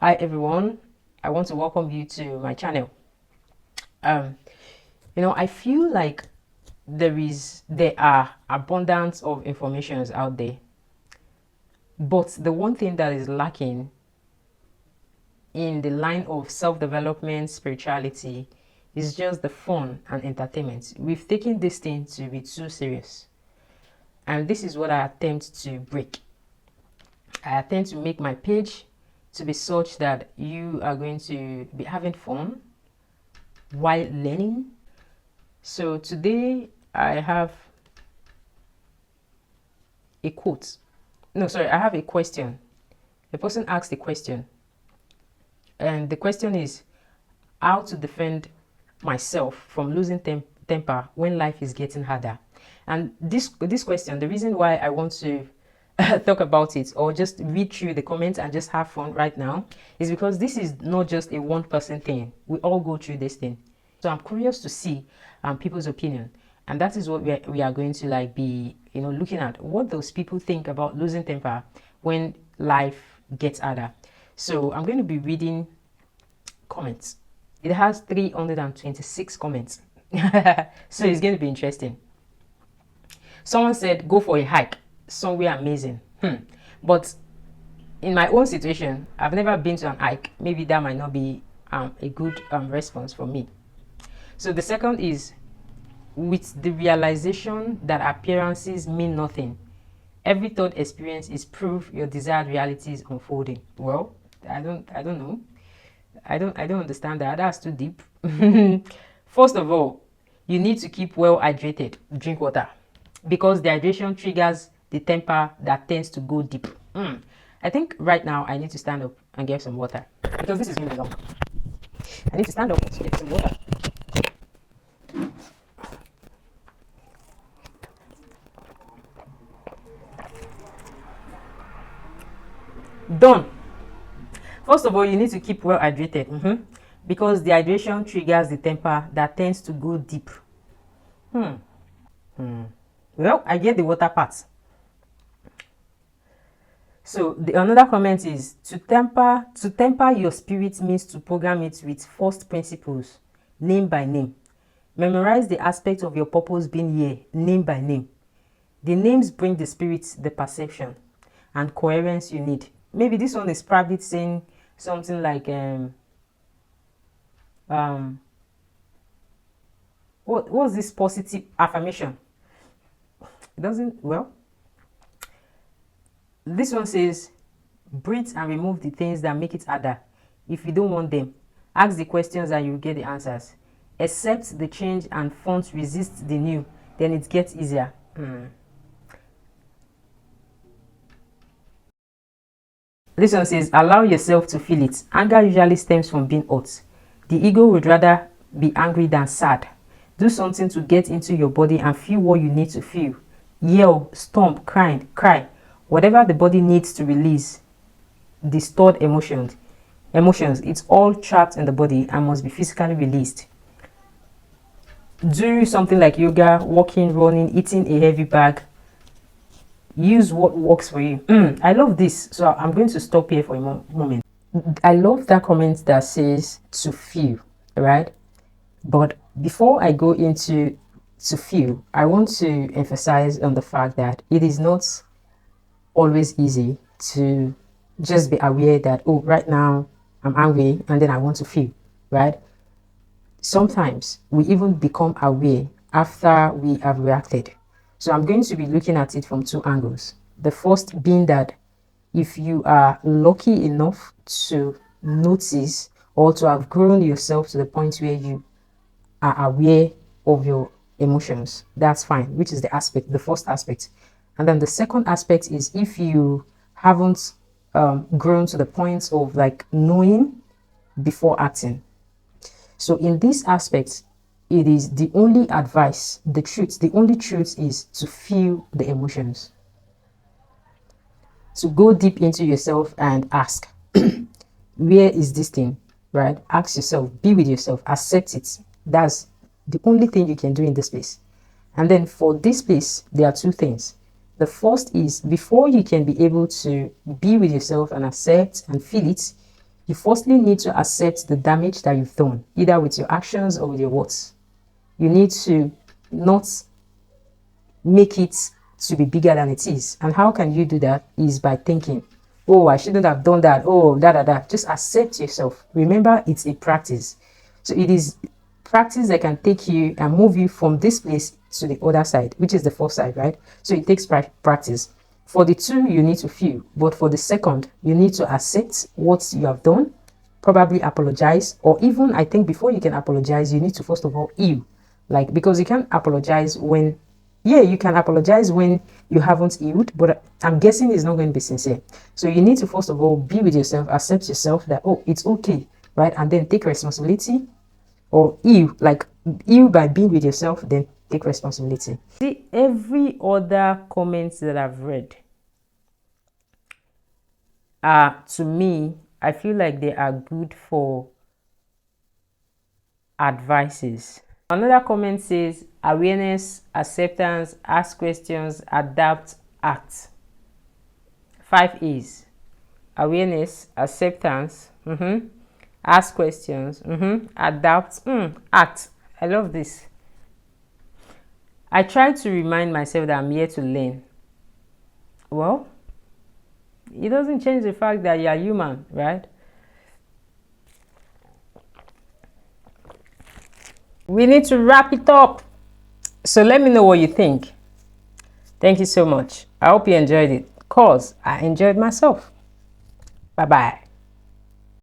Hi everyone, I want to welcome you to my channel. I feel like there are abundance of informations out there, but the one thing that is lacking in the line of self-development spirituality is just the fun and entertainment. We've taken this thing to be too serious, and this is what I attempt to break. I attempt to make my page to be such that you are going to be having fun while learning. So today I have a quote. No, sorry, I have a question. The person asked a question, and the question is how to defend myself from losing temper when life is getting harder. And this question, the reason why I want to talk about it or just read through the comments and just have fun right now is because this is not just a one person thing. We all go through this thing. So I'm curious to see people's opinion, and that is what we are going to be looking at, what those people think about losing temper when life gets harder. So I'm going to be reading comments. It has 326 comments. So it's going to be interesting. Someone said go for a hike somewhere amazing. But in my own situation, I've never been to an hike. Maybe that might not be a good response for me. So the second is, with the realization that appearances mean nothing, every thought experience is proof your desired reality is unfolding. Well, I don't know. I don't understand that. That's too deep. First of all, you need to keep well hydrated. Drink water, because dehydration triggers the temper that tends to go deep. I think right now I need to stand up and get some water, because this is going to be long. I need to stand up and get some water. Done. First of all, you need to keep well hydrated, because dehydration triggers the temper that tends to go deep. Well, I get the water part. So another comment is, to temper your spirit means to program it with first principles, name by name. Memorize the aspect of your purpose being here, name by name. The names bring the spirit the perception and coherence you need. Maybe this one is probably saying something like what's this positive affirmation? It doesn't, well, this one says, breathe and remove the things that make it harder. If you don't want them, ask the questions and you get the answers. Accept the change and fonts resist the new, then it gets easier. This one says, allow yourself to feel it. Anger usually stems from being hurt. The ego would rather be angry than sad. Do something to get into your body and feel what you need to feel. Yell, stomp, cry. Whatever the body needs to release the stored emotions, it's all trapped in the body and must be physically released. Do something like yoga, walking, running, eating a heavy bag. Use what works for you. I love this, so I'm going to stop here for a moment. I love that comment that says to feel, right? But before I go into to feel, I want to emphasize on the fact that it is not always easy to just be aware that, oh, right now I'm angry and then I want to feel, right? Sometimes we even become aware after we have reacted. So I'm going to be looking at it from two angles. The first being that if you are lucky enough to notice or to have grown yourself to the point where you are aware of your emotions, that's fine, which is the first aspect. And then the second aspect is, if you haven't grown to the point of knowing before acting. So in this aspect, it is the only advice, the only truth is to feel the emotions. To go deep into yourself and ask, where is this thing, right? Ask yourself, be with yourself, accept it. That's the only thing you can do in this place. And then for this place, there are two things. The first is, before you can be able to be with yourself and accept and feel it, You firstly need to accept the damage that you've done, either with your actions or with your words. You need to not make it to be bigger than it is. And how can you do that? Is by thinking, oh, I shouldn't have done that. Oh, da. Just accept yourself. Remember, it's a practice. So it is practice that can take you and move you from this place to the other side, which is the first side, right? So it takes practice. For the two, you need to feel. But for the second, you need to accept what you have done, probably apologize, or even, I think, before you can apologize, you need to first of all heal. Like, because you can't apologize when, yeah, you can apologize when you haven't healed, but I'm guessing it's not going to be sincere. So you need to first of all be with yourself, accept yourself that, oh, it's okay, right? And then take responsibility, or heal, like heal by being with yourself, then take responsibility. See, every other comments that I've read, to me, I feel like they are good for advices. Another comment says awareness, acceptance, ask questions, adapt, act. 5 A's: awareness, acceptance, ask questions, adapt, act. I love this. I try to remind myself that I'm here to learn. Well, it doesn't change the fact that you're human, right? We need to wrap it up. So let me know what you think. Thank you so much. I hope you enjoyed it, because I enjoyed myself. Bye-bye.